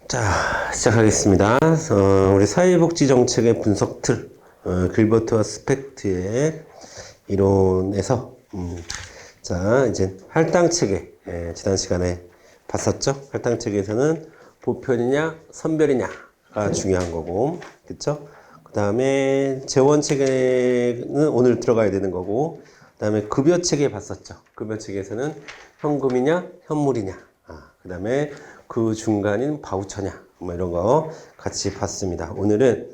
자, 시작하겠습니다. 우리 사회복지정책의 분석 틀, 길버트와 스펙트의 이론에서, 자, 이제 할당체계, 지난 시간에 봤었죠? 할당체계에서는 보편이냐, 선별이냐가 중요한 거고, 그쵸? 그 다음에 재원체계는 오늘 들어가야 되는 거고, 그 다음에 급여체계 봤었죠? 급여체계에서는 현금이냐, 현물이냐, 그 다음에 그 중간인 바우처냐, 뭐 이런 거 같이 봤습니다. 오늘은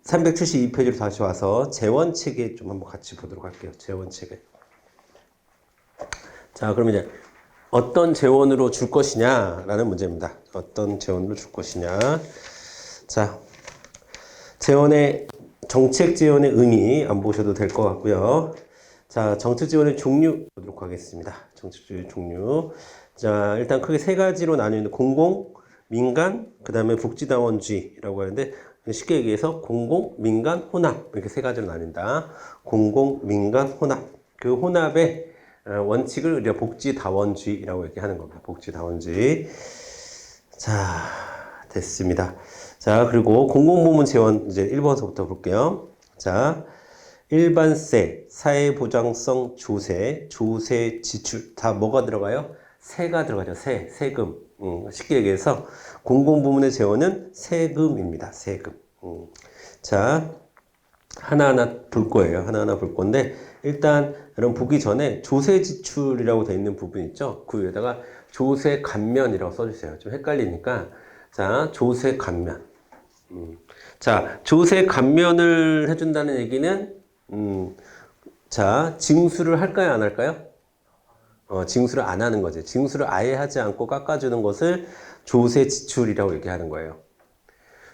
372페이지로 다시 와서 재원체계 좀 한번 같이 보도록 할게요. 재원체계. 자, 그러면 이제 어떤 재원으로 줄 것이냐라는 문제입니다. 어떤 재원으로 줄 것이냐. 자, 재원의 정책 재원의 의미 안 보셔도 될 것 같고요. 자, 정책 재원의 종류 보도록 하겠습니다. 정책 재원의 종류. 자, 일단 크게 세 가지로 나뉘는 공공, 민간, 그 다음에 복지다원주의라고 하는데 쉽게 얘기해서 공공, 민간, 혼합 이렇게 세 가지로 나뉜다. 공공, 민간, 혼합. 그 혼합의 원칙을 우리가 복지다원주의라고 얘기하는 겁니다. 복지다원주의. 자, 됐습니다. 자, 그리고 공공부문 재원 이제 1번서부터 볼게요. 자, 일반세, 사회보장성 조세, 조세 지출 다 뭐가 들어가요? 세가 들어가죠. 세금. 쉽게 얘기해서 공공부문의 재원은 세금입니다. 세금. 자, 하나하나 볼 거예요. 하나하나 볼 건데 일단 여러분 보기 전에 조세 지출이라고 되어 있는 부분 있죠? 그 위에다가 조세 감면이라고 써주세요. 좀 헷갈리니까 자, 조세 감면. 자, 조세 감면을 해준다는 얘기는 자, 징수를 할까요? 안 할까요? 징수를 안 하는 거지. 징수를 아예 하지 않고 깎아주는 것을 조세 지출이라고 얘기하는 거예요.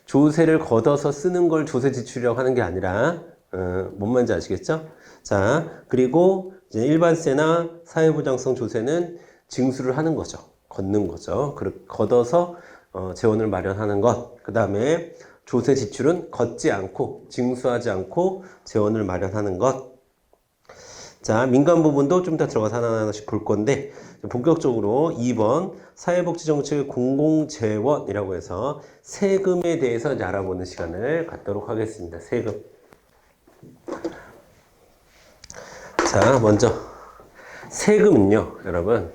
조세를 걷어서 쓰는 걸 조세 지출이라고 하는 게 아니라, 뭔 말인지 아시겠죠? 자, 그리고 이제 일반세나 사회보장성 조세는 징수를 하는 거죠. 걷는 거죠. 걷어서 재원을 마련하는 것. 그 다음에 조세 지출은 걷지 않고, 징수하지 않고 재원을 마련하는 것. 자, 민간 부분도 좀 더 들어가서 하나하나씩 볼 건데 본격적으로 2번 사회복지정책의 공공재원이라고 해서 세금에 대해서 이제 알아보는 시간을 갖도록 하겠습니다. 세금. 자, 먼저 세금은요, 여러분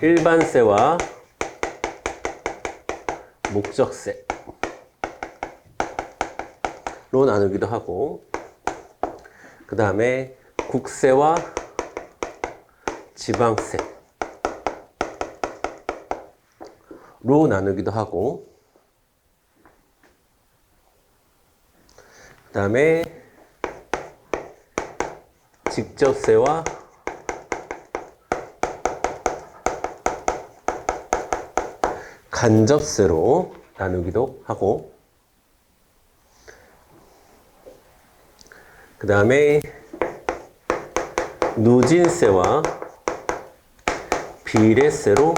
일반세와 목적세로 나누기도 하고 그 다음에 국세와 지방세로 나누기도 하고 그 다음에 직접세와 간접세로 나누기도 하고 그 다음에 누진세와 비례세로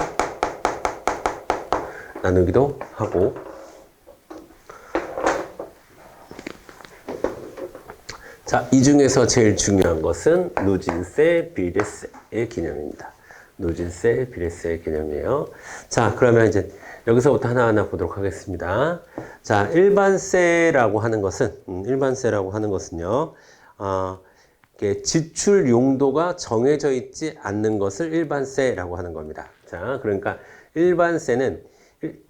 나누기도 하고 자, 이 중에서 제일 중요한 것은 누진세, 비례세의 개념입니다. 누진세, 비례세의 개념이에요. 자, 그러면 이제 여기서부터 하나하나 보도록 하겠습니다. 자, 일반세라고 하는 것은요, 지출 용도가 정해져 있지 않는 것을 일반세라고 하는 겁니다. 자, 그러니까 일반세는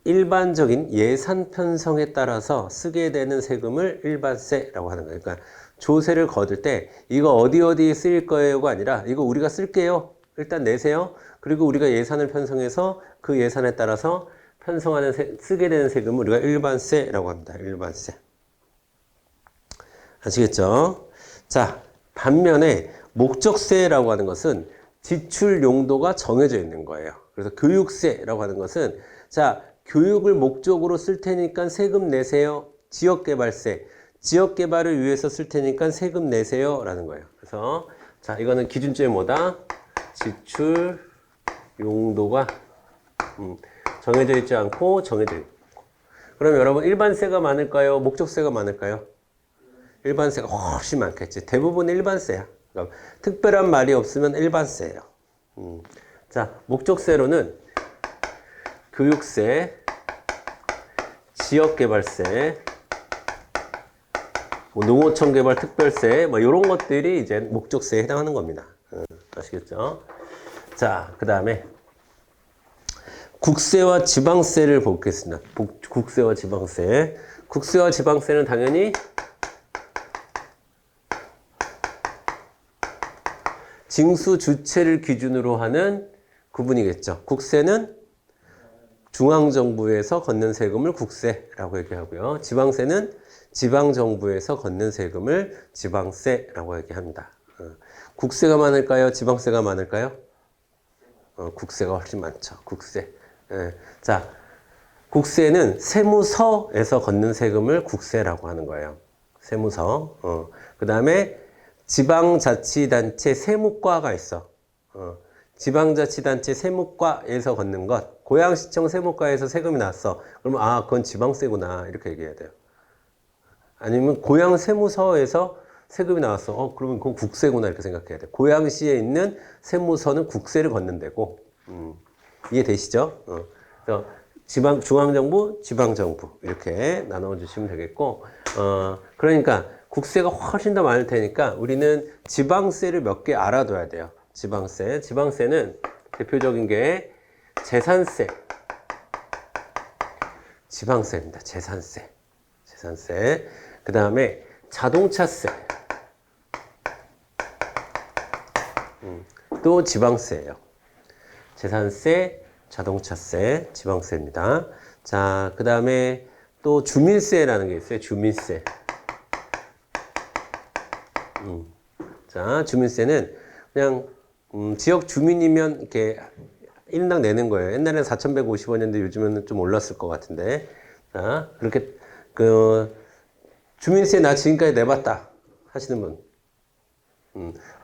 일반적인 예산 편성에 따라서 쓰게 되는 세금을 일반세라고 하는 거예요. 그러니까 조세를 거둘 때 이거 어디에 쓰일 거예요가 아니라 이거 우리가 쓸게요. 일단 내세요. 그리고 우리가 예산을 편성해서 그 예산에 따라서 쓰게 되는 세금을 우리가 일반세라고 합니다. 일반세. 아시겠죠? 자, 반면에 목적세라고 하는 것은 지출 용도가 정해져 있는 거예요. 그래서 교육세라고 하는 것은 자, 교육을 목적으로 쓸 테니까 세금 내세요. 지역개발세. 지역개발을 위해서 쓸 테니까 세금 내세요. 라는 거예요. 그래서 자, 이거는 기준점이 뭐다? 지출 용도가 정해져 있지 않고 정해져 있고. 그럼 여러분 일반세가 많을까요? 목적세가 많을까요? 일반세가 훨씬 많겠지. 대부분 일반세야. 그러니까 특별한 말이 없으면 일반세예요. 자, 목적세로는 교육세, 지역개발세, 뭐 농어촌 개발 특별세, 뭐 이런 것들이 이제 목적세에 해당하는 겁니다. 아시겠죠? 자, 그 다음에 국세와 지방세를 보겠습니다. 국세와 지방세. 국세와 지방세는 당연히 징수 주체를 기준으로 하는 구분이겠죠. 국세는 중앙정부에서 걷는 세금을 국세라고 얘기하고요. 지방세는 지방정부에서 걷는 세금을 지방세라고 얘기합니다. 국세가 많을까요? 지방세가 많을까요? 국세가 훨씬 많죠. 국세. 자, 국세는 세무서에서 걷는 세금을 국세라고 하는 거예요. 세무서. 그 다음에 지방자치단체 세무과가 있어. 지방자치단체 세무과에서 걷는 것. 고양시청 세무과에서 세금이 나왔어. 그러면 그건 지방세구나. 이렇게 얘기해야 돼요. 아니면 고양 세무서에서 세금이 나왔어. 그러면 그건 국세구나. 이렇게 생각해야 돼. 고양시에 있는 세무서는 국세를 걷는 데고. 이해되시죠? 그래서 중앙정부, 지방정부. 이렇게 나눠주시면 되겠고. 그러니까 국세가 훨씬 더 많을 테니까 우리는 지방세를 몇 개 알아둬야 돼요. 지방세. 지방세는 대표적인 게 재산세. 지방세입니다. 재산세. 재산세. 그 다음에 자동차세. 또 지방세예요. 재산세, 자동차세, 지방세입니다. 자, 그 다음에 또 주민세라는 게 있어요. 주민세. 자, 주민세는 그냥 지역 주민이면 이렇게 1인당 내는 거예요. 옛날에는 4,150원이었는데 요즘에는 좀 올랐을 것 같은데. 자, 그렇게 주민세 나 지금까지 내봤다 하시는 분.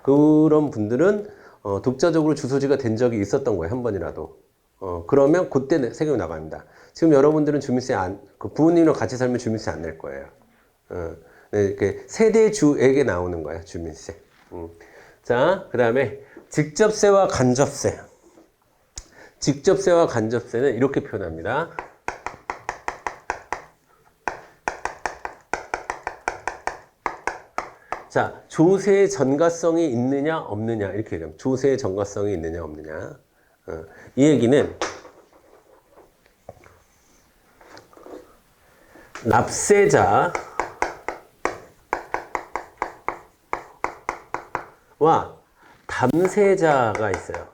그런 분들은 독자적으로 주소지가 된 적이 있었던 거예요. 한 번이라도. 그러면 그때 세금이 나갑니다. 지금 여러분들은 주민세 부모님이랑 같이 살면 주민세 안 낼 거예요. 네, 이렇게 세대주에게 나오는 거예요. 주민세. 자, 그 다음에 직접세와 간접세. 직접세와 간접세는 이렇게 표현합니다. 자, 조세의 전가성이 있느냐 없느냐 이렇게 얘기합니다. 조세의 전가성이 있느냐 없느냐. 이 얘기는 납세자와 담세자가 있어요.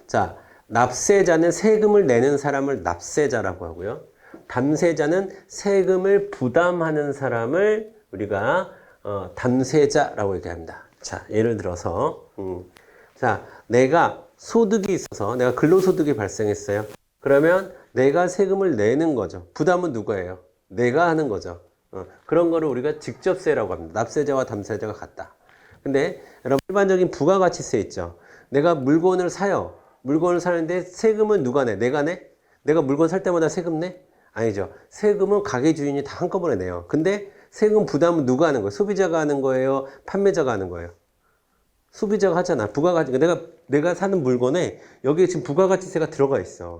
자, 납세자는 세금을 내는 사람을 납세자라고 하고요. 담세자는 세금을 부담하는 사람을 우리가 담세자라고 얘기합니다. 자, 예를 들어서 자, 내가 소득이 있어서 내가 근로소득이 발생했어요. 그러면 내가 세금을 내는 거죠. 부담은 누구예요? 내가 하는 거죠. 그런 거를 우리가 직접세라고 합니다. 납세자와 담세자가 같다. 근데 여러분 일반적인 부가가치세 있죠. 내가 물건을 사요. 물건을 사는데 세금은 누가 내? 내가 내? 내가 물건 살 때마다 세금 내? 아니죠. 세금은 가게 주인이 다 한꺼번에 내요. 근데 세금 부담은 누가 하는 거예요? 소비자가 하는 거예요? 판매자가 하는 거예요? 소비자가 하잖아. 부가가치. 내가 사는 물건에 여기에 지금 부가가치세가 들어가 있어.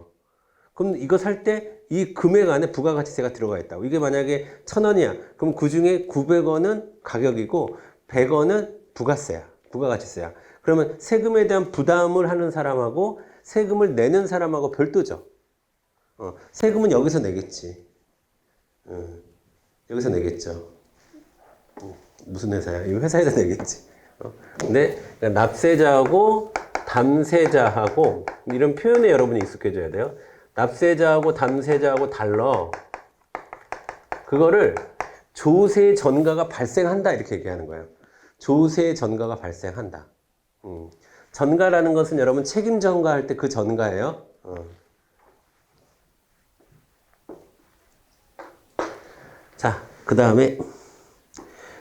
그럼 이거 살 때 이 금액 안에 부가가치세가 들어가 있다고. 이게 만약에 1,000원이야. 그럼 그 중에 900원은 가격이고 100원은 부가세야. 부가가치세야. 그러면 세금에 대한 부담을 하는 사람하고 세금을 내는 사람하고 별도죠. 세금은 여기서 내겠지. 여기서 내겠죠. 무슨 회사야? 이 회사에서 내겠지. 근데 납세자하고 담세자하고 이런 표현에 여러분이 익숙해져야 돼요. 납세자하고 담세자하고 달러. 그거를 조세 전가가 발생한다 이렇게 얘기하는 거예요. 조세 전가가 발생한다. 전가라는 것은 여러분 책임 전가할 때 그 전가예요. 자, 그 다음에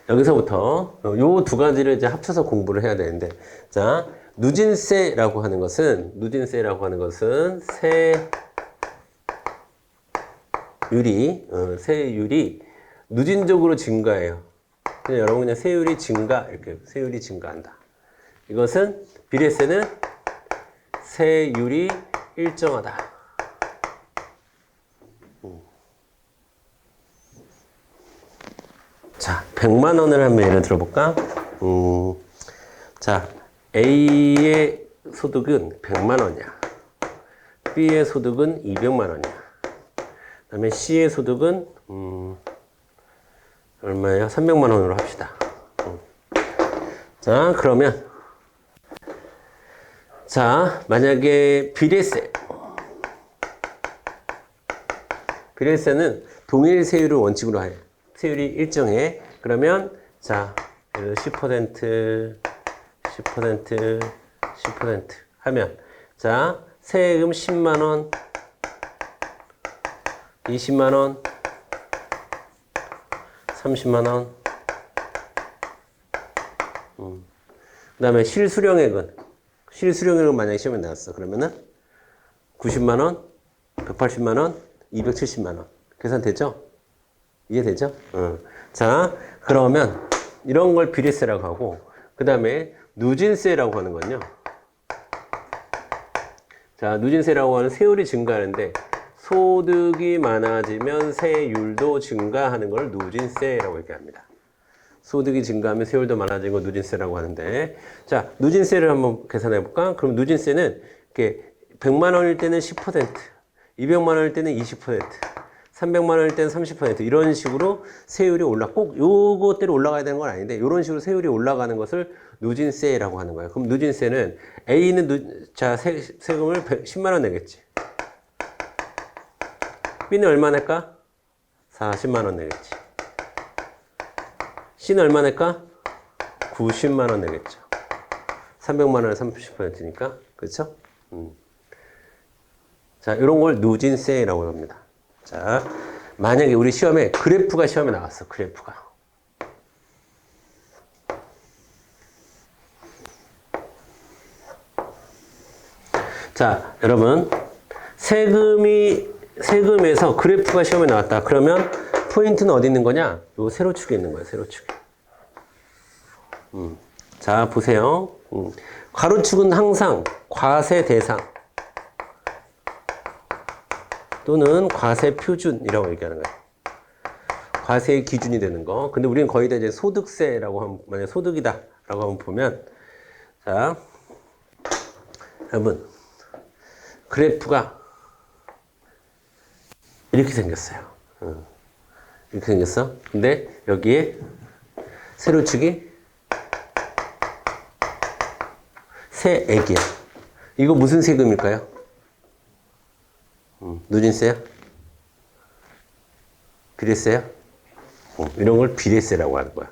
여기서부터 요 두 가지를 이제 합쳐서 공부를 해야 되는데, 자, 누진세라고 하는 것은 세율이 누진적으로 증가해요. 그냥 여러분 그냥 세율이 증가 이렇게 세율이 증가한다. 이것은 비례세는 세율이 일정하다. 자, 100만 원을 한번 예를 들어볼까? 자, A의 소득은 100만 원이야. B의 소득은 200만 원이야. 그 다음에 C의 소득은 얼마예요? 300만 원으로 합시다. 자, 그러면 자, 만약에 비례세는 동일 세율을 원칙으로 해. 세율이 일정해. 그러면 자, 예를 들어 10%, 10% 하면 자, 세금 10만 원, 20만 원, 30만 원. 그 다음에 실수령액은 만약에 시험에 나왔어. 그러면은 90만 원, 180만 원, 270만 원. 계산되죠? 이해되죠? 자, 그러면 이런 걸 비례세라고 하고, 그 다음에 누진세라고 하는 건요. 자, 누진세라고 하는 세율이 증가하는데 소득이 많아지면 세율도 증가하는 걸 누진세라고 얘기합니다. 소득이 증가하면 세율도 많아지는 걸 누진세라고 하는데, 자, 누진세를 한번 계산해 볼까? 그럼 누진세는 이렇게 100만 원일 때는 10%, 200만 원일 때는 20%, 300만 원일 때는 30% 이런 식으로 세율이 꼭 요것대로 올라가야 되는 건 아닌데 이런 식으로 세율이 올라가는 것을 누진세라고 하는 거예요. 그럼 누진세는 A는 세금을 10만 원 내겠지. B는 얼마 낼까? 40만 원 내겠지. C는 얼마 낼까? 90만 원 내겠죠. 300만 원에 30%니까. 그렇죠? 자, 이런 걸 누진세라고 합니다. 자, 만약에 우리 시험에 그래프가 시험에 나왔어. 그래프가. 자, 여러분 세금에서 그래프가 시험에 나왔다. 그러면 포인트는 어디 있는 거냐? 요 세로축에 있는 거예요. 세로축에. 자, 보세요. 가로축은 항상 과세 대상 또는 과세 표준이라고 얘기하는 거예요. 과세의 기준이 되는 거. 근데 우리는 거의 다 이제 소득세라고 하면, 만약 소득이다라고 한번 보면, 자, 여러분, 그래프가 이렇게 생겼어요. 이렇게 생겼어. 근데 여기에 세로축이 세액이야. 이거 무슨 세금일까요? 누진세야? 비례세야? 이런 걸 비례세라고 하는 거야.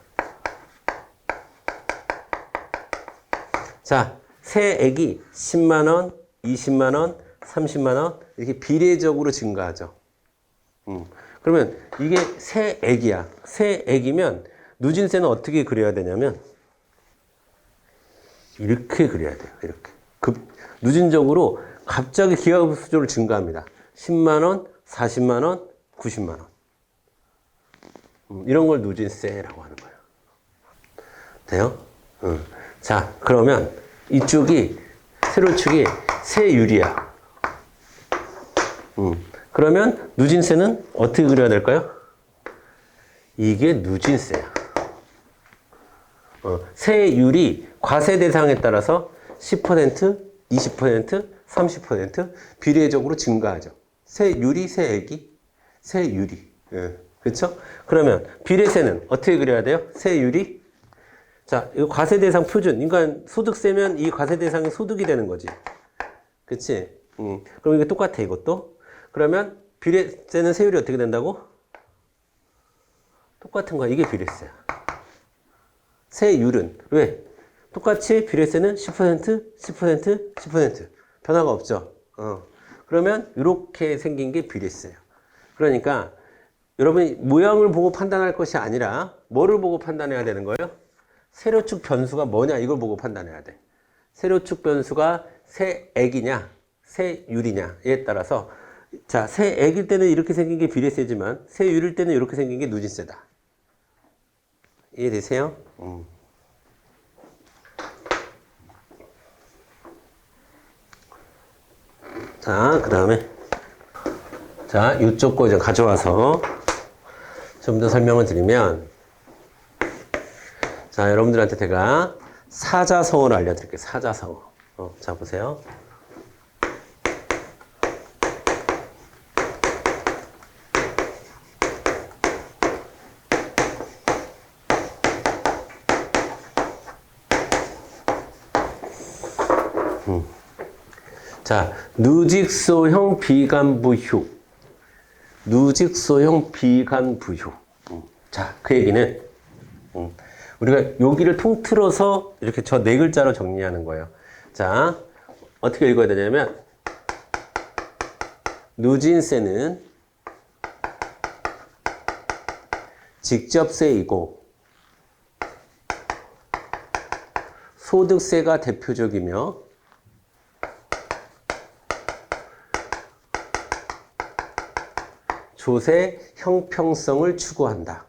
자, 세액이 10만 원, 20만 원, 30만 원 이렇게 비례적으로 증가하죠. 그러면 이게 세액이야. 세액이면 누진세는 어떻게 그려야 되냐면 이렇게 그려야 돼요. 이렇게. 누진적으로 갑자기 기하급수적으로 증가합니다. 10만 원, 40만 원, 90만 원. 이런 걸 누진세라고 하는 거예요. 돼요? 자, 그러면 이쪽이 세로축이 세율이야. 그러면 누진세는 어떻게 그려야 될까요? 이게 누진세야. 세율이 과세 대상에 따라서 10%, 20%, 30% 비례적으로 증가하죠. 세율이 세액이 세율이. 예. 그렇죠? 그러면 비례세는 어떻게 그려야 돼요? 세율이 자, 이거 과세 대상 표준. 그러니까 소득세면 이 과세 대상이 소득이 되는 거지. 그렇지? 그럼 이게 똑같아 이것도. 그러면 비례세는 세율이 어떻게 된다고? 똑같은 거야. 이게 비례세야. 세율은 왜? 똑같이 비례세는 10%, 10%, 10% 변화가 없죠. 그러면 이렇게 생긴 게 비례세예요. 그러니까 여러분이 모양을 보고 판단할 것이 아니라 뭐를 보고 판단해야 되는 거예요? 세로축 변수가 뭐냐 이걸 보고 판단해야 돼. 세로축 변수가 세액이냐 세율이냐에 따라서 자, 세액일 때는 이렇게 생긴 게 비례세지만 세율일 때는 이렇게 생긴 게 누진세다. 이해되세요? 자, 그 다음에 자, 이쪽 거 이제 가져와서 좀 더 설명을 드리면 자, 여러분들한테 제가 사자성어를 알려드릴게요. 사자성어. 자, 보세요. 자, 누직소형 비관부효. 누직소형 비관부효. 자, 그 얘기는 우리가 여기를 통틀어서 이렇게 저 네 글자로 정리하는 거예요. 자, 어떻게 읽어야 되냐면 누진세는 직접세이고 소득세가 대표적이며 조세 형평성을 추구한다.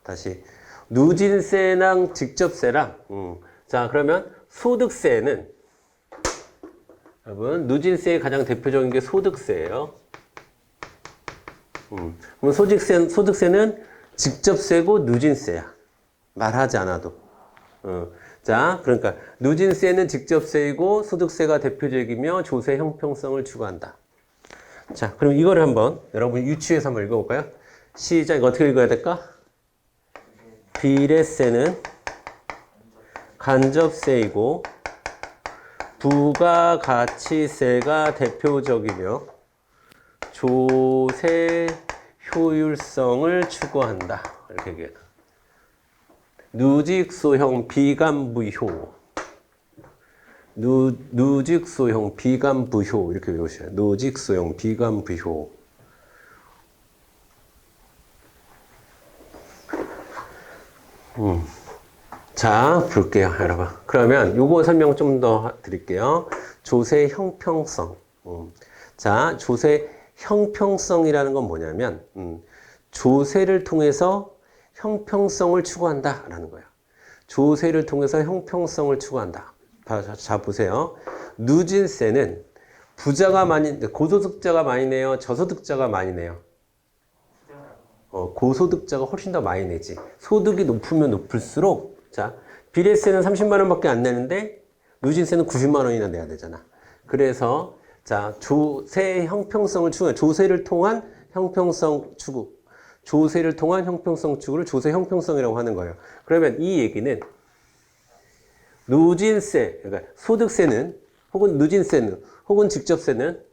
다시 누진세랑 직접세랑 자, 그러면 소득세는 여러분 누진세의 가장 대표적인 게 소득세예요. 그럼 소득세는 직접세고 누진세야. 말하지 않아도. 자, 그러니까 누진세는 직접세이고 소득세가 대표적이며 조세 형평성을 추구한다. 자, 그럼 이거를 한번 여러분 유추해서 한번 읽어볼까요? 시작. 이거 어떻게 읽어야 될까? 비례세는 간접세이고 부가가치세가 대표적이며 조세 효율성을 추구한다. 이렇게 얘기해요. 누직소형 비관부효. 누직소형 비관부효 이렇게 외우셔요. 누직소형 비관부효. 자, 볼게요, 여러분. 그러면 요거 설명 좀 더 드릴게요. 조세 형평성. 자, 조세 형평성이라는 건 뭐냐면 조세를 통해서 형평성을 추구한다라는 거예요. 조세를 통해서 형평성을 추구한다. 자, 보세요. 누진세는 부자가 많이, 고소득자가 많이 내요? 저소득자가 많이 내요? 고소득자가 훨씬 더 많이 내지. 소득이 높으면 높을수록, 자, 비례세는 30만 원밖에 안 내는데, 누진세는 90만 원이나 내야 되잖아. 그래서, 자, 조세 형평성을 추구해. 조세를 통한 형평성 추구. 조세를 통한 형평성 추구를 조세 형평성이라고 하는 거예요. 그러면 이 얘기는 누진세, 그러니까 소득세는, 혹은 누진세는, 혹은 직접세는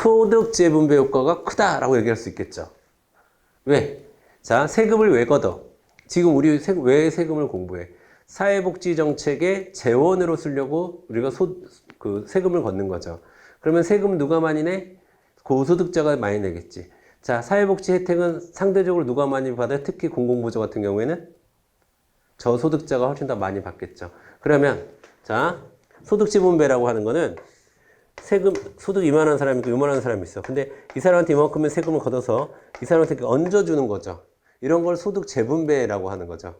소득 재분배 효과가 크다라고 얘기할 수 있겠죠. 왜? 자, 세금을 왜 걷어? 지금 우리 왜 세금을 공부해? 사회복지 정책의 재원으로 쓰려고 우리가 세금을 걷는 거죠. 그러면 세금 누가 많이 내? 고소득자가 많이 내겠지. 자, 사회복지 혜택은 상대적으로 누가 많이 받아요? 특히 공공부조 같은 경우에는 저소득자가 훨씬 더 많이 받겠죠. 그러면 자, 소득지분배라고 하는 거는 세금, 소득 이만한 사람이 있고 이만한 사람이 있어. 근데 이 사람한테 이만큼의 세금을 걷어서 이 사람한테 얹어주는 거죠. 이런 걸 소득 재분배라고 하는 거죠.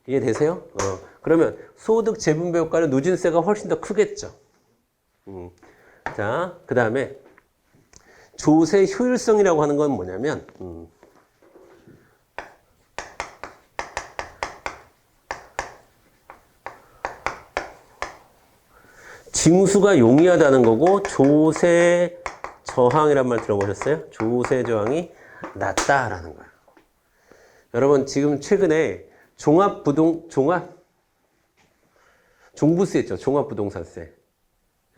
이해되세요? 그러면 소득 재분배 효과는 누진세가 훨씬 더 크겠죠. 자, 그 다음에 조세 효율성이라고 하는 건 뭐냐면 징수가 용이하다는 거고 조세 저항이란 말 들어보셨어요? 조세 저항이 낮다라는 거예요. 여러분 지금 최근에 종부세 있죠. 종합부동산세.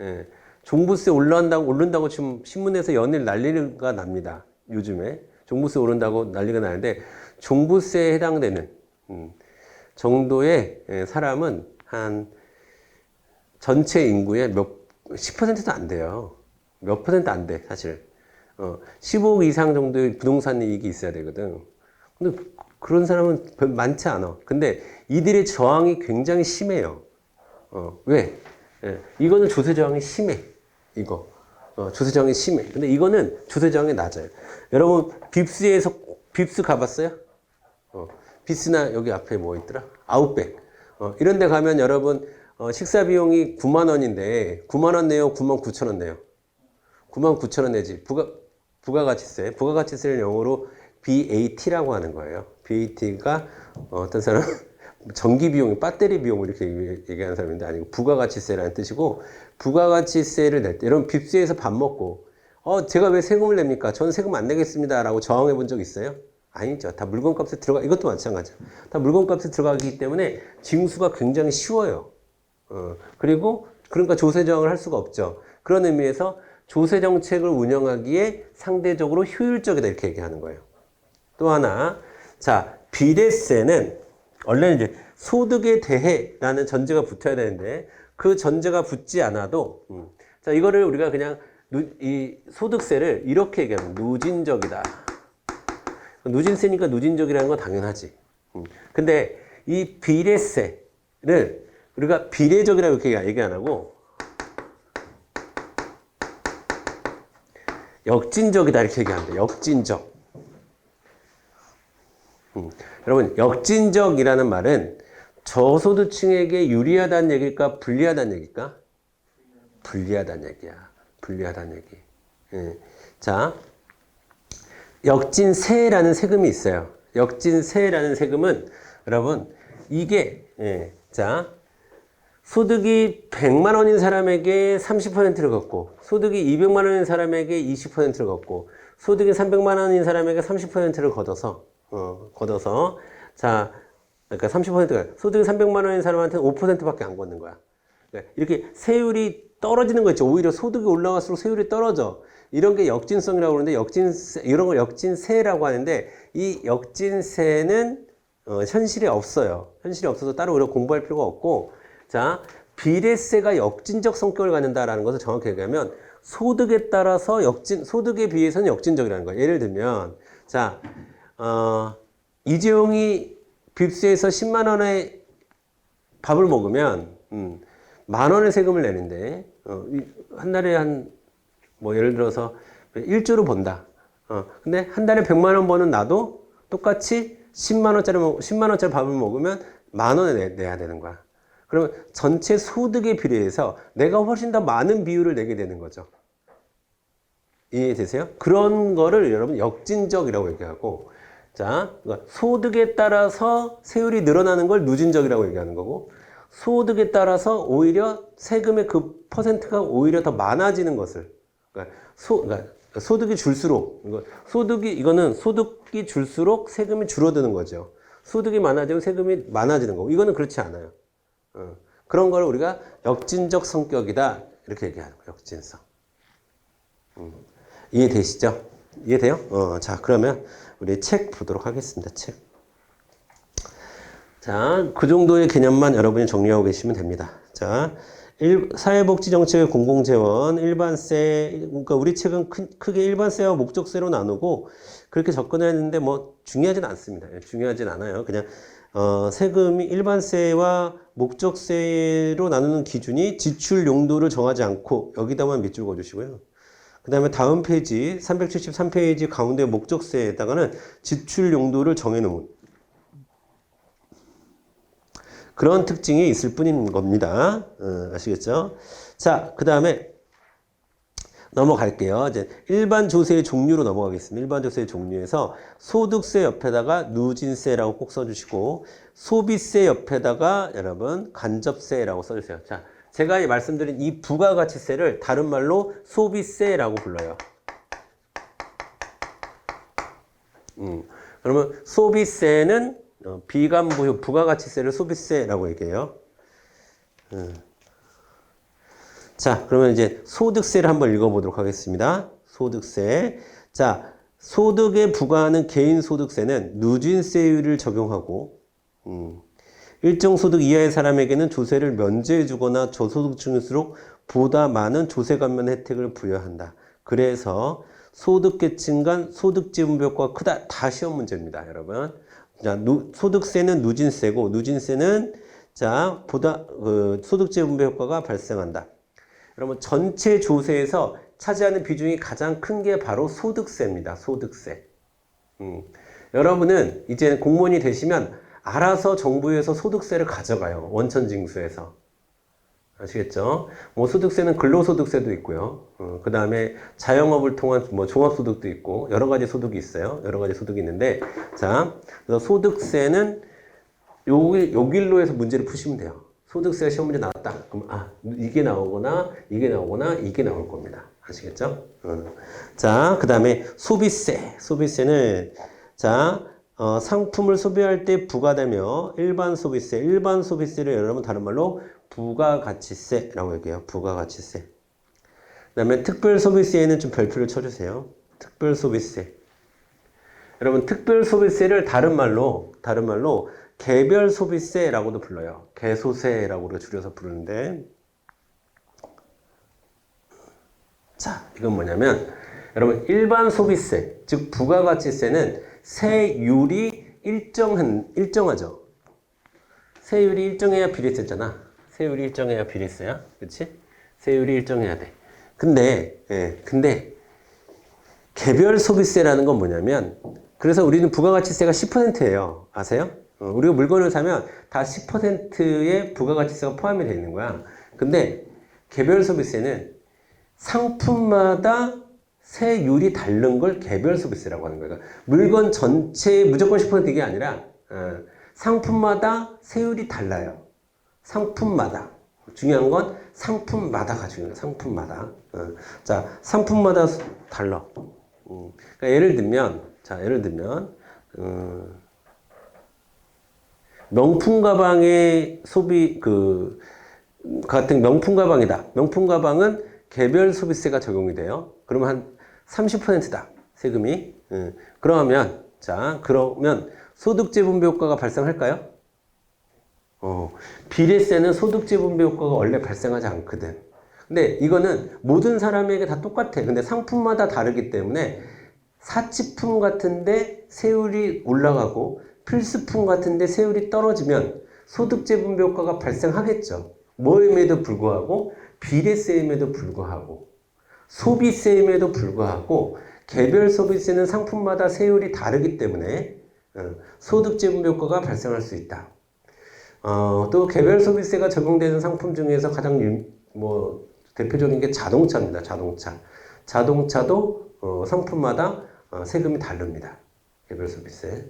예. 종부세 오른다고 지금 신문에서 연일 난리가 납니다. 요즘에. 종부세 오른다고 난리가 나는데, 종부세에 해당되는, 정도의 사람은 한 전체 인구의 10%도 안 돼요. 몇 퍼센트 안 돼, 사실. 15억 이상 정도의 부동산 이익이 있어야 되거든. 근데 그런 사람은 많지 않아. 근데 이들의 저항이 굉장히 심해요. 왜? 예, 이거는 조세 저항이 심해. 이거. 조세 저항이 심해. 근데 이거는 조세 저항이 낮아요. 여러분, 빕스 가봤어요? 비스나 여기 앞에 뭐 있더라? 아웃백. 이런 데 가면 여러분, 식사 비용이 9만 원인데, 9만 원 내요? 9만 9천 원 내요? 9만 9천 원 내지. 부가가치세. 부가가치세를 영어로 BAT라고 하는 거예요. BAT가 어떤 사람 전기 비용, 배터리 비용을 이렇게 얘기하는 사람인데 아니고 부가가치세라는 뜻이고 부가가치세를 낼 때 여러분 빕스에서 밥 먹고 제가 왜 세금을 냅니까? 저는 세금 안 내겠습니다 라고 저항해 본 적 있어요? 아니죠. 다 물건값에 들어가 이것도 마찬가지죠. 다 물건값에 들어가기 때문에 징수가 굉장히 쉬워요. 그리고 그러니까 조세 저항을 할 수가 없죠. 그런 의미에서 조세 정책을 운영하기에 상대적으로 효율적이다 이렇게 얘기하는 거예요. 또 하나, 자 비례세는 원래는 이제 소득에 대해라는 전제가 붙어야 되는데 그 전제가 붙지 않아도 자 이거를 우리가 그냥 이 소득세를 이렇게 얘기하면 누진적이다. 누진세니까 누진적이라는 건 당연하지. 근데 이 비례세를 우리가 비례적이라고 이렇게 얘기 안 하고 역진적이다 이렇게 얘기합니다. 역진적. 여러분 역진적이라는 말은 저소득층에게 유리하다는 얘기일까 불리하다는 얘기일까? 불리하다는 얘기야. 불리하다는 얘기. 자 역진세라는 세금이 있어요. 역진세라는 세금은 여러분 이게 자 소득이 100만 원인 사람에게 30%를 걷고 소득이 200만 원인 사람에게 20%를 걷고 소득이 300만 원인 사람에게 30%를 걷어서 자 그러니까 30%가 소득이 300만 원인 사람한테는 5%밖에 안 걷는 거야. 그러니까 이렇게 세율이 떨어지는 거 있죠. 오히려 소득이 올라갈수록 세율이 떨어져. 이런 게 역진성이라고 그러는데 역진세 이런 걸 역진세라고 하는데 이 역진세는 현실에 없어요. 현실에 없어서 따로 우리가 공부할 필요가 없고 자 비례세가 역진적 성격을 갖는다라는 것을 정확히 얘기하면 소득에 따라서 소득에 비해서는 역진적이라는 거예요. 예를 들면 자 이재용이 빕스에서 10만 원의 밥을 먹으면 10,000원의 세금을 내는데 한 달에 뭐 예를 들어서 1조로 번다. 근데 한 달에 100만 원 버는 나도 똑같이 10만 원짜리 밥을 먹으면 10,000원을 내야 되는 거야. 그러면 전체 소득에 비례해서 내가 훨씬 더 많은 비율을 내게 되는 거죠. 이해되세요? 그런 거를 여러분 역진적이라고 얘기하고 자, 그러니까 소득에 따라서 세율이 늘어나는 걸 누진적이라고 얘기하는 거고 소득에 따라서 오히려 세금의 그 퍼센트가 오히려 더 많아지는 것을 그러니까 소득이 줄수록 이거는 소득이 줄수록 세금이 줄어드는 거죠. 소득이 많아지면 세금이 많아지는 거고 이거는 그렇지 않아요. 그런 걸 우리가 역진적 성격이다 이렇게 얘기하는 거예요. 역진성. 이해되시죠? 이해돼요? 자 그러면 우리 책 보도록 하겠습니다. 책. 자, 그 정도의 개념만 여러분이 정리하고 계시면 됩니다. 자, 사회복지정책의 공공재원, 일반세, 그러니까 우리 책은 크게 일반세와 목적세로 나누고 그렇게 접근했는데 뭐 중요하진 않습니다. 중요하진 않아요. 그냥 세금이 일반세와 목적세로 나누는 기준이 지출 용도를 정하지 않고 여기다만 밑줄 그어주시고요. 그 다음에 다음 페이지 373페이지 가운데 목적세에다가는 지출 용도를 정해놓은 그런 특징이 있을 뿐인 겁니다. 아시겠죠? 자, 그 다음에 넘어갈게요. 이제 일반 조세의 종류로 넘어가겠습니다. 일반 조세의 종류에서 소득세 옆에다가 누진세라고 꼭 써주시고 소비세 옆에다가 여러분 간접세라고 써주세요. 자, 제가 말씀드린 이 부가가치세를 다른 말로 소비세라고 불러요. 그러면 소비세는 비관부효 부가가치세를 소비세라고 얘기해요. 자, 그러면 이제 소득세를 한번 읽어보도록 하겠습니다. 소득세. 자, 소득에 부과하는 개인소득세는 누진세율을 적용하고, 일정 소득 이하의 사람에게는 조세를 면제해주거나 저소득층일수록 보다 많은 조세 감면 혜택을 부여한다. 그래서 소득계층 간 소득지분배효과가 크다. 다 시험 문제입니다, 여러분. 자, 소득세는 누진세고, 누진세는 자, 소득지분배 효과가 발생한다. 여러분, 전체 조세에서 차지하는 비중이 가장 큰 게 바로 소득세입니다. 소득세. 여러분은 이제 공무원이 되시면 알아서 정부에서 소득세를 가져가요. 원천징수에서. 아시겠죠? 뭐 소득세는 근로소득세도 있고요. 그 다음에 자영업을 통한 뭐 종합소득도 있고 여러 가지 소득이 있어요. 여러 가지 소득이 있는데 자, 그래서 소득세는 요 길로 해서 문제를 푸시면 돼요. 소득세가 시험 문제 나왔다. 그럼 이게 나오거나 이게 나오거나 이게 나올 겁니다. 아시겠죠? 자, 그 다음에 소비세. 소비세는 자, 상품을 소비할 때 부과되며 일반 소비세. 일반 소비세를 여러분 다른 말로 부가가치세라고 얘기해요. 부가가치세. 그 다음에 특별소비세에는 좀 별표를 쳐주세요. 특별소비세. 여러분 특별소비세를 다른 말로 개별소비세라고도 불러요. 개소세라고 우리가 줄여서 부르는데 자, 이건 뭐냐면 여러분 일반 소비세, 즉 부가가치세는 세율이 일정하죠. 세율이 일정해야 비례세잖아. 세율이 일정해야 비례세야. 그치? 세율이 일정해야 돼. 근데 개별 소비세라는 건 뭐냐면 그래서 우리는 부가가치세가 10%예요. 아세요? 우리가 물건을 사면 다 10%의 부가가치세가 포함이 되어 있는 거야. 근데 개별 소비세는 상품마다 세율이 다른 걸 개별 소비세라고 하는 거예요. 그러니까 물건 전체에 무조건 10% 이게 아니라 상품마다 세율이 달라요. 상품마다. 중요한 건 상품마다가 중요해요. 상품마다. 자, 상품마다 달라. 그러니까 예를 들면, 명품 가방의 소비, 같은 명품 가방이다. 명품 가방은 개별 소비세가 적용이 돼요. 그러면 한 30%다. 세금이. 그러면 소득재 분배 효과가 발생할까요? 비례세는 소득재 분배 효과가 원래 발생하지 않거든. 근데 이거는 모든 사람에게 다 똑같아. 근데 상품마다 다르기 때문에 사치품 같은데 세율이 올라가고 필수품 같은데 세율이 떨어지면 소득재 분배 효과가 발생하겠죠. 뭐임에도 불구하고 비례세임에도 불구하고 소비세임에도 불구하고 개별 소비세는 상품마다 세율이 다르기 때문에 소득재 분배 효과가 발생할 수 있다. 또 개별 소비세가 적용되는 상품 중에서 가장 대표적인 게 자동차입니다. 자동차도 상품마다 세금이 다릅니다. 개별 소비세.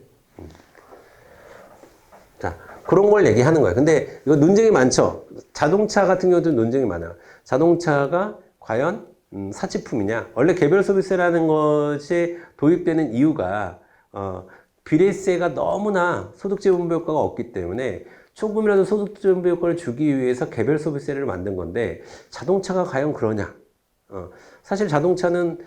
자, 그런 걸 얘기하는 거예요. 근데 이거 논쟁이 많죠. 자동차 같은 경우도 논쟁이 많아요. 자동차가 과연 사치품이냐? 원래 개별 소비세라는 것이 도입되는 이유가 비례세가 너무나 소득재 분배 효과가 없기 때문에 조금이라도 소득재 분배 효과를 주기 위해서 개별 소비세를 만든 건데 자동차가 과연 그러냐? 사실 자동차는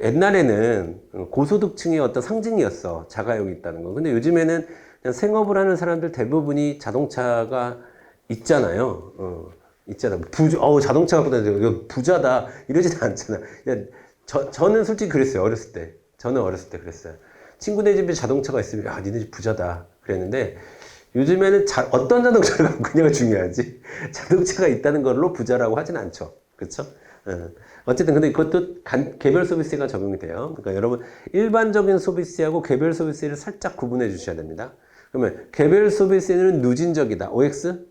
옛날에는 고소득층의 어떤 상징이었어. 자가용이 있다는 거. 근데 요즘에는 그냥 생업을 하는 사람들 대부분이 자동차가 있잖아요. 있잖아. 자동차 갖고 다니고 부자다. 이러지는 않잖아. 저는 솔직히 그랬어요. 어렸을 때. 저는 어렸을 때 그랬어요. 친구네 집에 자동차가 있으면, 야, 니네 집 부자다. 그랬는데, 요즘에는 어떤 자동차가 그냥 중요하지. 자동차가 있다는 걸로 부자라고 하진 않죠. 그쵸? 어쨌든, 근데 그것도 개별 소비세가 적용이 돼요. 그러니까 여러분, 일반적인 소비세하고 개별 소비세를 살짝 구분해 주셔야 됩니다. 그러면, 개별 소비세는 누진적이다. OX?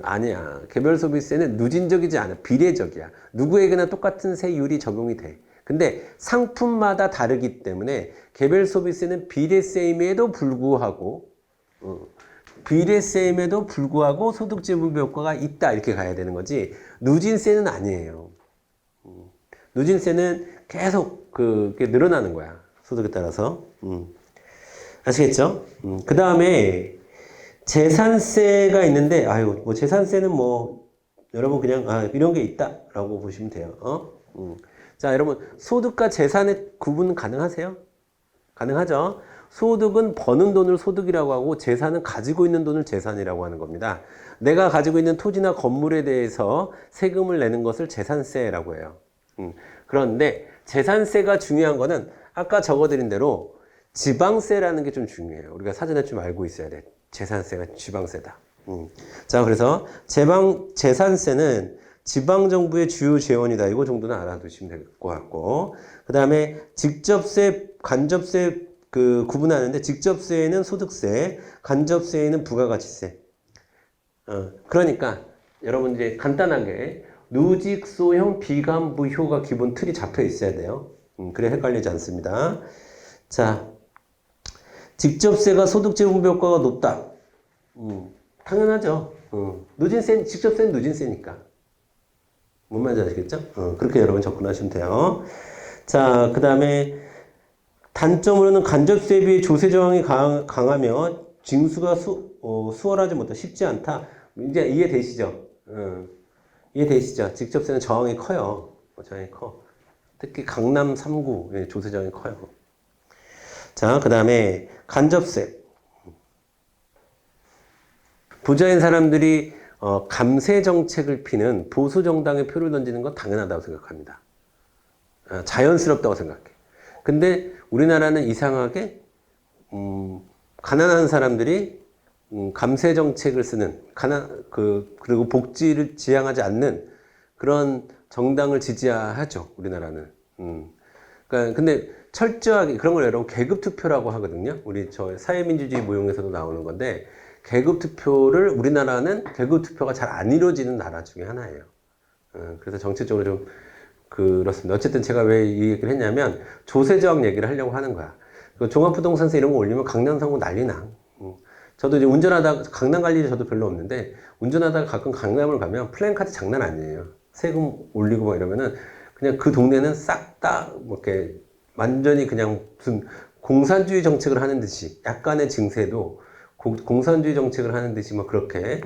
아니야. 개별 소비세는 누진적이지 않아. 비례적이야. 누구에게나 똑같은 세율이 적용이 돼. 근데 상품마다 다르기 때문에 개별 소비세는 비례세임에도 불구하고 소득재 분배 효과가 있다 이렇게 가야 되는 거지 누진세는 아니에요. 누진세는 계속 그게 늘어나는 거야. 소득에 따라서. 아시겠죠? 그 다음에 재산세가 있는데 재산세는 여러분 그냥 이런 게 있다라고 보시면 돼요. 자, 여러분 소득과 재산의 구분 가능하세요? 가능하죠? 소득은 버는 돈을 소득이라고 하고 재산은 가지고 있는 돈을 재산이라고 하는 겁니다. 내가 가지고 있는 토지나 건물에 대해서 세금을 내는 것을 재산세라고 해요. 그런데 재산세가 중요한 거는 아까 적어드린 대로 지방세라는 게 좀 중요해요. 우리가 사전에 좀 알고 있어야 돼. 재산세가 지방세다. 자, 그래서 재산세는 지방정부의 주요 재원이다. 이거 정도는 알아두시면 될 것 같고. 그 다음에 직접세, 간접세 구분하는데 직접세에는 소득세, 간접세에는 부가가치세. 그러니까 여러분 이제 간단하게 누직소형 비간부효가 기본 틀이 잡혀 있어야 돼요. 그래 헷갈리지 않습니다. 자, 직접세가 소득세 분배 효과가 높다. 당연하죠. 직접세는 누진세니까. 뭔 말인지 아시겠죠? 그렇게 여러분 접근하시면 돼요. 자, 그 다음에 단점으로는 간접세에 비해 조세 저항이 강하며 징수가 수월하지 못하다. 쉽지 않다. 이제 이해되시죠? 이해되시죠? 직접세는 저항이 커요. 저항이 커. 특히 강남 3구 조세 저항이 커요. 자, 그 다음에 간접세. 부자인 사람들이 감세 정책을 피는 보수 정당의 표를 던지는 건 당연하다고 생각합니다. 자연스럽다고 생각해. 근데 우리나라는 이상하게 가난한 사람들이 감세 정책을 쓰는 그리고 복지를 지향하지 않는 그런 정당을 지지하죠. 우리나라는. 그러니까 근데 철저하게 그런 걸 여러분 계급 투표라고 하거든요. 우리 저 사회민주주의 모형에서도 나오는 건데 계급 투표를 우리나라는 계급 투표가 잘 안 이루어지는 나라 중에 하나예요. 그래서 정치적으로 좀 그렇습니다. 어쨌든 제가 왜 이 얘기를 했냐면 조세 저항 얘기를 하려고 하는 거야. 종합부동산세 이런 거 올리면 강남 상고 난리나. 저도 이제 운전하다가 강남 갈 일이 저도 별로 없는데 운전하다가 가끔 강남을 가면 플랜카드 장난 아니에요. 세금 올리고 막 이러면은 그냥 그 동네는 싹 다 뭐 이렇게 완전히 그냥 무슨 공산주의 정책을 하는 듯이 약간의 증세도 공산주의 정책을 하는 듯이 막 그렇게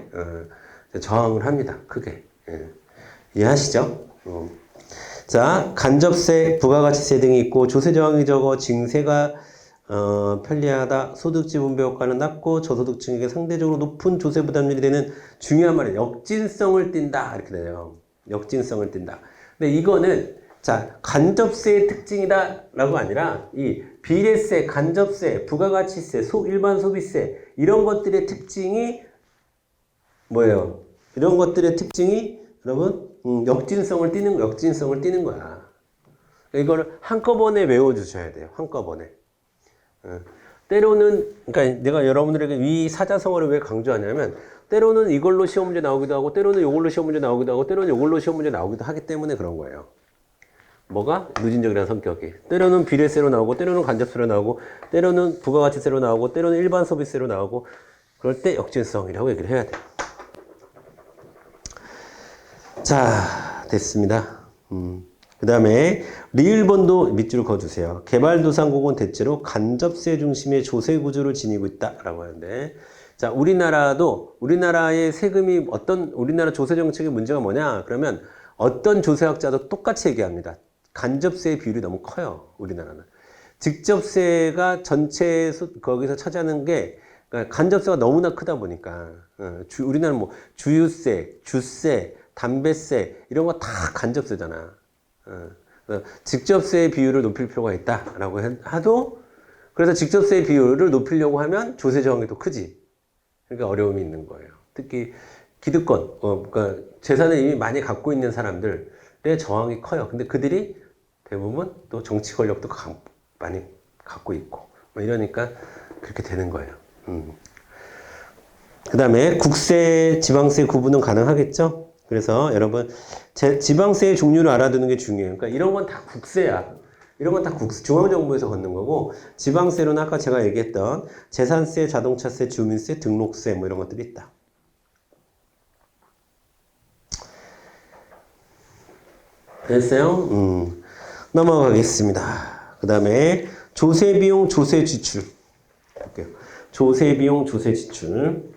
저항을 합니다. 크게. 이해하시죠? 자, 간접세, 부가가치세 등이 있고 조세 저항이 적어 징세가 편리하다. 소득지 분배 효과는 낮고 저소득층에게 상대적으로 높은 조세 부담률이 되는 중요한 말이에요. 역진성을 띈다. 이렇게 돼요. 역진성을 띈다. 근데 이거는 자, 간접세의 특징이다 라고 아니라 이 비례세, 간접세, 부가가치세, 일반 소비세 이런 것들의 특징이 뭐예요? 이런 것들의 특징이 여러분 역진성을 띠는 거야. 이걸 한꺼번에 외워주셔야 돼요. 한꺼번에. 때로는 그러니까 내가 여러분들에게 이 사자성어를 왜 강조하냐면 때로는 이걸로 시험 문제 나오기도 하고 때로는 이걸로 시험 문제 나오기도 하고 때로는 이걸로 시험 문제 나오기도 하기 때문에 그런 거예요. 뭐가? 누진적이라는 성격이. 때로는 비례세로 나오고 때로는 간접세로 나오고 때로는 부가가치세로 나오고 때로는 일반 소비세로 나오고 그럴 때 역진성이라고 얘기를 해야 돼요. 자, 됐습니다. 그 다음에 리을번도 밑줄을 그어주세요. 개발도상국은 대체로 간접세 중심의 조세 구조를 지니고 있다라고 하는데 자, 우리나라의 세금이 우리나라 조세 정책의 문제가 뭐냐? 그러면 어떤 조세학자도 똑같이 얘기합니다. 간접세의 비율이 너무 커요. 우리나라는. 직접세가 전체 거기서 차지하는 게 그러니까 간접세가 너무나 크다 보니까 우리나라는 뭐 주유세, 주세, 담배세 이런 거 다 간접세잖아. 직접세의 비율을 높일 필요가 있다라고 하도 그래서 직접세의 비율을 높이려고 하면 조세 저항이 또 크지. 그러니까 어려움이 있는 거예요. 특히 기득권, 그러니까 재산을 이미 많이 갖고 있는 사람들의 저항이 커요. 근데 그들이 대부분 또 정치 권력도 많이 갖고 있고 뭐 이러니까 그렇게 되는 거예요. 그 다음에 국세, 지방세 구분은 가능하겠죠? 그래서 여러분 지방세의 종류를 알아두는 게 중요해요. 그러니까 이런 건 다 국세야. 이런 건 다 중앙정부에서 걷는 거고 지방세로는 아까 제가 얘기했던 재산세, 자동차세, 주민세, 등록세 뭐 이런 것들이 있다. 됐어요? 넘어가겠습니다. 그 다음에 조세비용, 조세지출. 볼게요. 조세비용, 조세지출.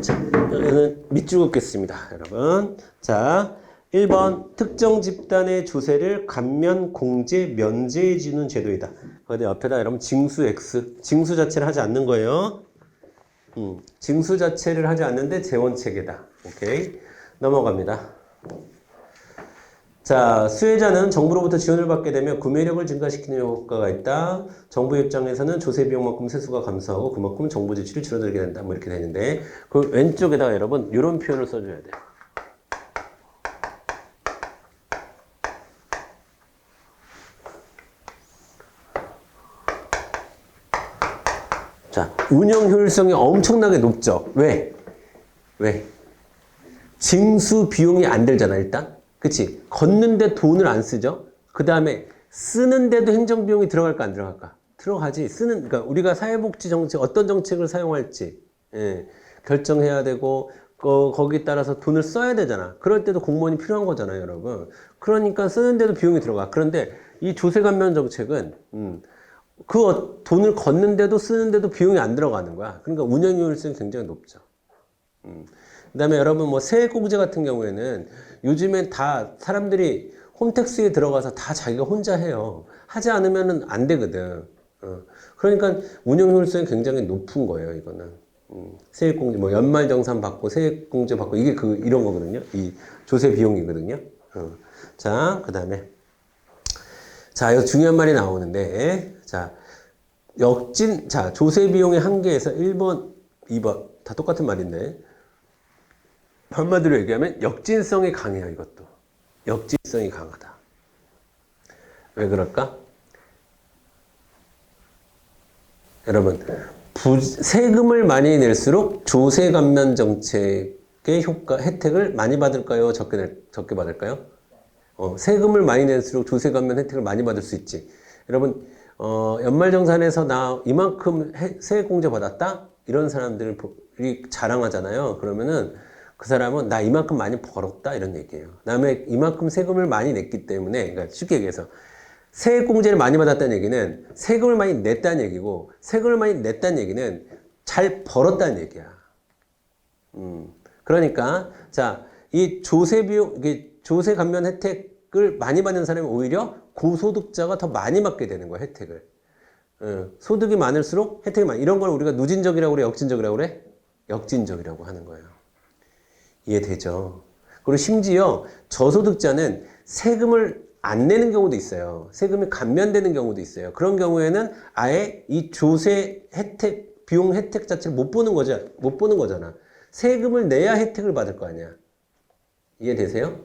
자, 여기는 밑줄 긋겠습니다. 여러분. 자, 1번 특정 집단의 조세를 감면, 공제, 면제해 주는 제도이다. 거기 옆에다 여러분 징수 X. 징수 자체를 하지 않는 거예요. 징수 자체를 하지 않는데 재원체계다. 오케이. 넘어갑니다. 자, 수혜자는 정부로부터 지원을 받게 되면 구매력을 증가시키는 효과가 있다. 정부 입장에서는 조세 비용만큼 세수가 감소하고 그만큼 정부 지출이 줄어들게 된다. 뭐 이렇게 되는데 그 왼쪽에다가 여러분 이런 표현을 써줘야 돼요. 자, 운영 효율성이 엄청나게 높죠. 왜? 왜? 징수 비용이 안 들잖아, 일단. 그치? 걷는데 돈을 안 쓰죠? 그 다음에 쓰는데도 행정비용이 들어갈까, 안 들어갈까? 들어가지. 그러니까 우리가 사회복지 정책, 어떤 정책을 사용할지, 예, 결정해야 되고, 거기에 따라서 돈을 써야 되잖아. 그럴 때도 공무원이 필요한 거잖아요, 여러분. 그러니까 쓰는데도 비용이 들어가. 그런데 이 조세감면 정책은, 돈을 걷는데도 쓰는데도 비용이 안 들어가는 거야. 그러니까 운영 효율성이 굉장히 높죠. 그 다음에 여러분 뭐 세액공제 같은 경우에는 요즘엔 다 사람들이 홈택스에 들어가서 다 자기가 혼자 해요. 하지 않으면은 안 되거든. 그러니까 운영 효율성이 굉장히 높은 거예요, 이거는. 세액공제, 뭐 연말정산 받고 세액공제 받고 이게 이런 거거든요. 이 조세 비용이거든요. 자, 그 다음에. 자, 여기 중요한 말이 나오는데. 자, 자, 조세 비용의 한계에서 1번, 2번. 다 똑같은 말인데. 한마디로 얘기하면 역진성이 강해요, 이것도. 역진성이 강하다. 왜 그럴까? 여러분, 세금을 많이 낼수록 조세 감면 정책의 혜택을 많이 받을까요? 적게 받을까요? 세금을 많이 낼수록 조세 감면 혜택을 많이 받을 수 있지. 여러분, 연말정산에서 나 이만큼 세액공제 받았다? 이런 사람들이 자랑하잖아요. 그러면은 그 사람은 나 이만큼 많이 벌었다 이런 얘기예요. 그다음에 이만큼 세금을 많이 냈기 때문에, 그러니까 쉽게 얘기해서 세액공제를 많이 받았다는 얘기는 세금을 많이 냈다는 얘기고, 세금을 많이 냈다는 얘기는 잘 벌었다는 얘기야. 그러니까 자, 이 조세 감면 혜택을 많이 받는 사람이 오히려 고소득자가 더 많이 받게 되는 거야, 혜택을. 소득이 많을수록 혜택이 많아. 이런 걸 우리가 누진적이라고 그래, 역진적이라고 그래? 역진적이라고 하는 거예요. 이해되죠? 그리고 심지어 저소득자는 세금을 안 내는 경우도 있어요. 세금이 감면되는 경우도 있어요. 그런 경우에는 아예 이 조세 혜택, 비용 혜택 자체를 못 보는 거잖아. 세금을 내야 혜택을 받을 거 아니야. 이해되세요?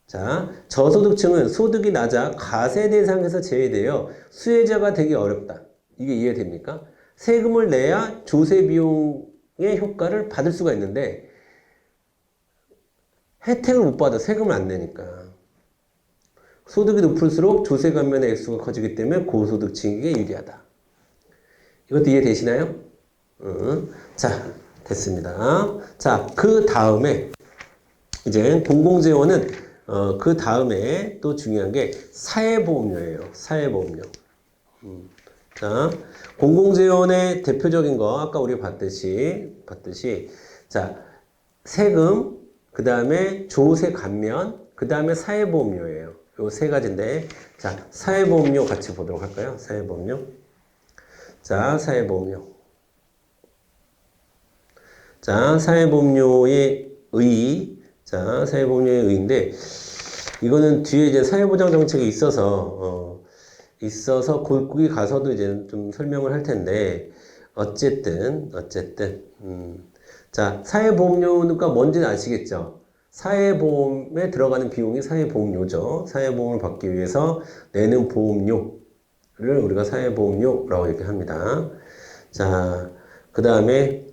자, 저소득층은 소득이 낮아 과세 대상에서 제외되어 수혜자가 되기 어렵다. 이게 이해됩니까? 세금을 내야 조세 비용의 효과를 받을 수가 있는데 혜택을 못 받아. 세금을 안 내니까. 소득이 높을수록 조세 감면의 액수가 커지기 때문에 고소득층에게 유리하다. 이것도 이해되시나요? 자, 됐습니다. 자, 그 다음에 이제 공공재원은 그 다음에 또 중요한 게 사회보험료예요. 사회보험료. 자, 공공재원의 대표적인 거 아까 우리 봤듯이 자, 세금, 그 다음에 조세 감면, 그 다음에 사회보험료예요. 요 세 가지인데, 자, 사회보험료 같이 보도록 할까요? 사회보험료. 자, 사회보험료. 자, 사회보험료의 자, 사회보험료의 의의인데, 이거는 뒤에 이제 사회보장 정책이 있어서 거기 가서도 이제 좀 설명을 할 텐데, 어쨌든, 자, 사회보험료가 뭔지는 아시겠죠? 사회보험에 들어가는 비용이 사회보험료죠. 사회보험을 받기 위해서 내는 보험료를 우리가 사회보험료라고 얘기합니다. 자, 그 다음에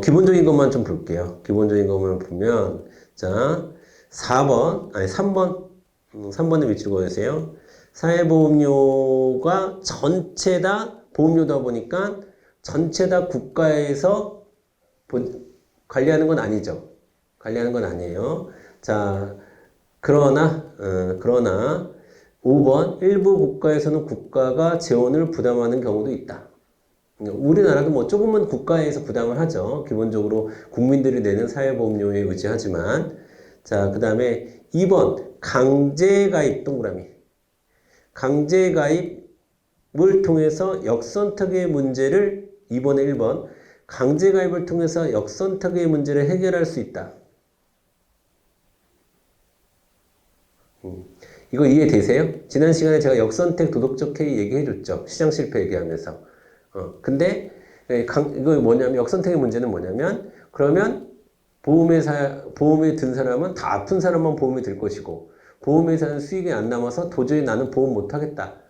기본적인 것만 좀 볼게요. 기본적인 것만 보면 자, 3번의 위치를 보여주세요. 사회보험료가 전체 다 보험료다 보니까 전체 다 국가에서 관리하는 건 아니죠. 관리하는 건 아니에요. 자, 그러나 5번 일부 국가에서는 국가가 재원을 부담하는 경우도 있다. 우리나라도 뭐 조금은 국가에서 부담을 하죠. 기본적으로 국민들이 내는 사회보험료에 의지하지만. 자, 그 다음에 2번 강제가입 동그라미. 강제가입을 통해서 역선택의 문제를 2번에 1번 강제가입을 통해서 역선택의 문제를 해결할 수 있다. 이거 이해되세요? 지난 시간에 제가 역선택 도덕적 해이 얘기해줬죠. 시장 실패 얘기하면서. 근데 이거 뭐냐면 역선택의 문제는 뭐냐면 그러면 보험에 든 사람은 다 아픈 사람만 보험에 들 것이고 보험회사는 수익이 안 남아서 도저히 나는 보험 못 하겠다.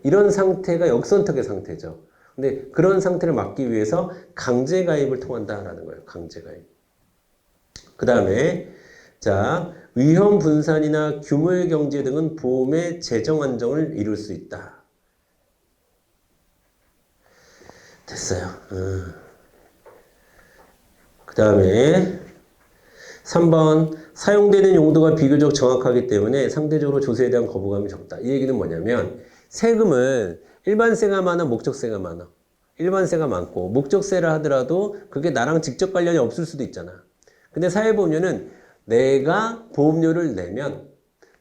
이런 상태가 역선택의 상태죠. 근데 그런 상태를 막기 위해서 강제 가입을 통한다라는 거예요. 강제 가입. 그 다음에 자, 위험 분산이나 규모의 경제 등은 보험의 재정 안정을 이룰 수 있다. 됐어요. 그 다음에 3번 사용되는 용도가 비교적 정확하기 때문에 상대적으로 조세에 대한 거부감이 적다. 이 얘기는 뭐냐면 세금은 일반세가 많아 목적세가 많아. 일반세가 많고 목적세를 하더라도 그게 나랑 직접 관련이 없을 수도 있잖아. 근데 사회보험료는 내가 보험료를 내면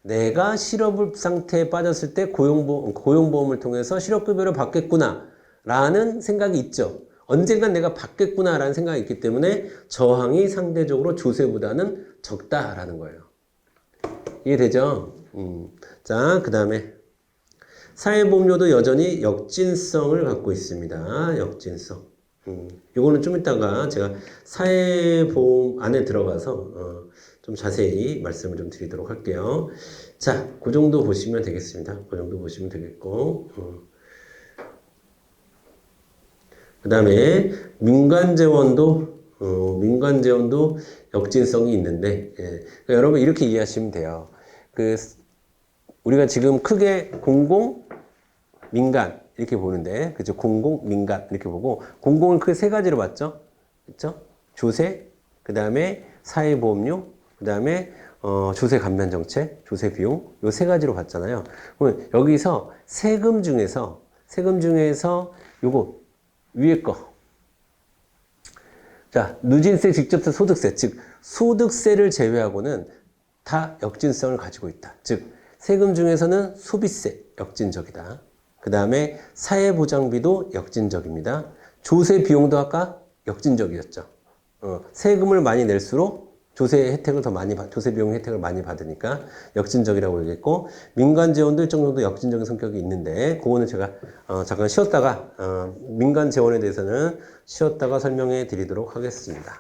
내가 실업 상태에 빠졌을 때 고용보험을 통해서 실업급여를 받겠구나 라는 생각이 있죠. 언젠간 내가 받겠구나 라는 생각이 있기 때문에 저항이 상대적으로 조세보다는 적다라는 거예요. 이해되죠? 자, 그 다음에 사회보험료도 여전히 역진성을 갖고 있습니다. 역진성. 요거는 좀 이따가 제가 사회보험 안에 들어가서 좀 자세히 말씀을 좀 드리도록 할게요. 자, 그 정도 보시면 되겠습니다. 그 정도 보시면 되겠고. 그 다음에 민간재원도 역진성이 있는데, 예. 그러니까 여러분 이렇게 이해하시면 돼요. 우리가 지금 크게 공공, 민간 이렇게 보는데, 그죠? 공공, 민간 이렇게 보고, 공공을 크게 세 가지로 봤죠? 그죠? 조세, 그 다음에 사회보험료, 그 다음에 조세 감면 정책, 조세 비용, 요 세 가지로 봤잖아요. 그러면 여기서 세금 중에서 요거 위에 거. 자, 누진세, 직접세, 소득세, 즉 소득세를 제외하고는 다 역진성을 가지고 있다. 즉 세금 중에서는 소비세 역진적이다. 그 다음에 사회보장비도 역진적입니다. 조세 비용도 아까 역진적이었죠. 세금을 많이 낼수록 조세 비용 혜택을 많이 받으니까 역진적이라고 얘기했고, 민간 재원도 일정 정도 역진적인 성격이 있는데, 그거는 제가 잠깐 쉬었다가 민간 재원에 대해서는 쉬었다가 설명해 드리도록 하겠습니다.